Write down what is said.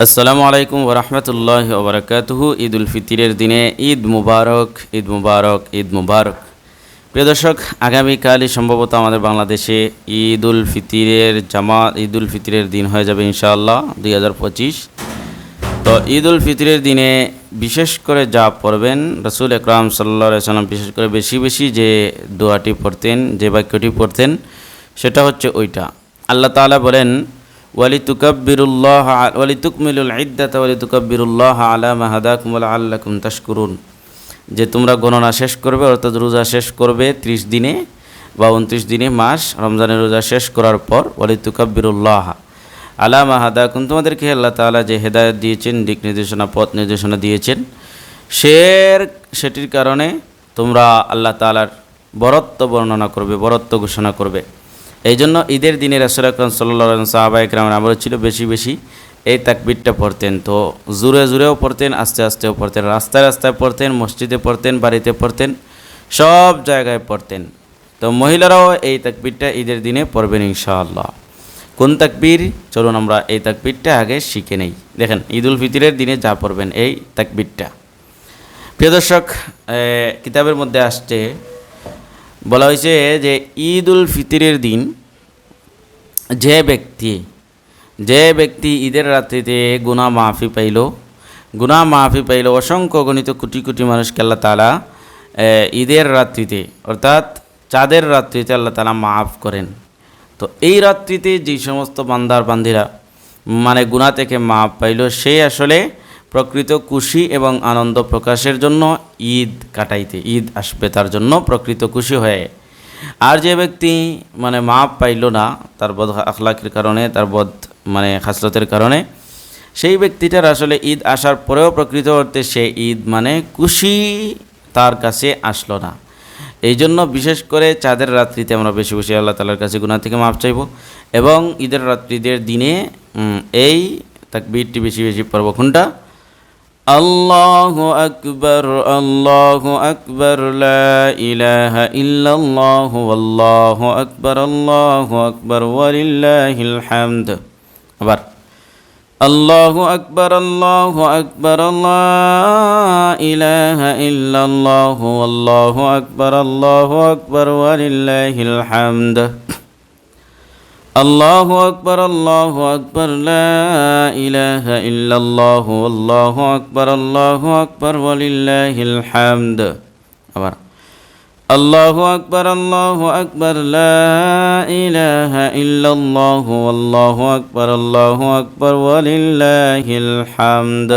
আসসালামু আলাইকুম ওরহমতুল্লাহ ওবরাকাতুহু। ঈদ উল ফিতরের দিনে ঈদ মুবারক, ঈদ মুবারক, ঈদ মুবারক। প্রিয় দর্শক, আগামীকালই সম্ভবত আমাদের বাংলাদেশে ঈদ উল ফিতরের দিন হয়ে যাবে ইনশাআল্লাহ 2025। তো ঈদ উল ফিতরের দিনে বিশেষ করে যা পড়বেন, রাসূল আকরাম সাল্লাল্লাহু আলাইহি ওয়াসাল্লাম বিশেষ করে বেশি বেশি যে দোয়াটি পড়তেন, যে বাক্যটি পড়তেন, সেটা হচ্ছে ওইটা। আল্লাহ তাআলা বলেন, ওয়ালিতুকমিলুল ইদ্দাতা ওয়ালিতুকাব্বিরুল্লাহ আলা মা হাদাকুম ওয়া লাআল্লাকুম তাশকুরুন, যে তোমরা গণনা শেষ করবে, অর্থাৎ রোজা শেষ করবে 30 দিনে বা 29 দিনে, মাস রমজানের রোজা শেষ করার পর ওয়ালিতুকাব্বিরুল্লাহ আলা মা হাদাকুম, তোমাদেরকে আল্লাহ তাআলা যে হেদায়েত দিয়েছেন, দিক নির্দেশনা, পথ নির্দেশনা দিয়েছেন, সেটির কারণে তোমরা আল্লাহ তাআলার বরত্ব বর্ণনা করবে, বরত্ব ঘোষণা করবে। এই জন্য ঈদের দিনে রাসূল আকরাম সাল্লাল্লাহু আলাইহি ওয়াসাল্লাম, সাহাবায়ে কেরামের আমল ছিল বেশি বেশি এই তাকবীরটা পড়তেন। তো জোরে জোরেও পড়তেন, আস্তে আস্তেও পড়তেন, রাস্তায় রাস্তায় পড়তেন, মসজিদে পড়তেন, বাড়িতে পড়তেন, সব জায়গায় পড়তেন। তো মহিলারাও এই তাকবীরটা ঈদের দিনে পড়বেন ইনশাআল্লাহ। কোন তাকবীর? চলুন আমরা এই তাকবীরটা আগে শিখে নেই। দেখেন, ঈদ উল ফিতরের দিনে যা পড়বেন এই তাকবীরটা। প্রিয় দর্শক, কিতাবের মধ্যে আসছে, বলা হয়েছে যে ঈদ উল ফিতরের দিন যে ব্যক্তি ঈদের রাত্রিতে গুনাহ মাফি পাইল, অসংখ্য গণিত কোটি কোটি মানুষকে আল্লাহ তাআলা ঈদের রাত্রিতে, অর্থাৎ চাঁদের রাত্রিতে আল্লাহ তাআলা মাফ করেন। তো এই রাত্রিতে যে সমস্ত বান্দিরা মানে গুনাহ থেকে মাফ পাইল, সে আসলে প্রকৃত খুশি এবং আনন্দ প্রকাশের জন্য ঈদ কাটাইতে, ঈদ আসবে তার জন্য প্রকৃত খুশি হয়ে। আর যে ব্যক্তি মানে মাপ পাইল না, তার বদ আখলাকের কারণে, তার বদ খাসলতের কারণে, সেই ব্যক্তিটার আসলে ঈদ আসার পরেও প্রকৃত অর্থে সে ঈদ খুশি তার কাছে আসলো না। এই জন্য বিশেষ করে চাঁদের রাত্রিতে আমরা বেশি বেশি আল্লাহ তাআলার কাছে গুনাহ থেকে মাপ চাইব, এবং ঈদের রাত্রিদের দিনে এই তাকবীরটি বেশি বেশি পড়ব। কোনটা? আল্লাহু আকবার, আল্লাহু আকবার, লা ইলাহা ইল্লাল্লাহু, আল্লাহু আকবার, আল্লাহু আকবার, ওয়ালিল্লাহিল হামদ। আবার আল্লাহু আকবার, আল্লাহু আকবার, লা ইলাহা ইল্লাল্লাহু, আল্লাহু আকবার, আল্লাহু আকবার, ওয়ালিল্লাহিল হামদ। আল্লাহু আকবার, আল্লাহু আকবার, লা ইলাহা ইল্লাল্লাহু, আল্লাহু আকবার, আল্লাহু আকবার, ওয়ালিল্লাহিল হামদ। আবার আল্লাহু আকবার, আল্লাহু আকবার, লা ইলাহা ইল্লাল্লাহু, আল্লাহু আকবার, আল্লাহু আকবার, ওয়ালিল্লাহিল হামদ।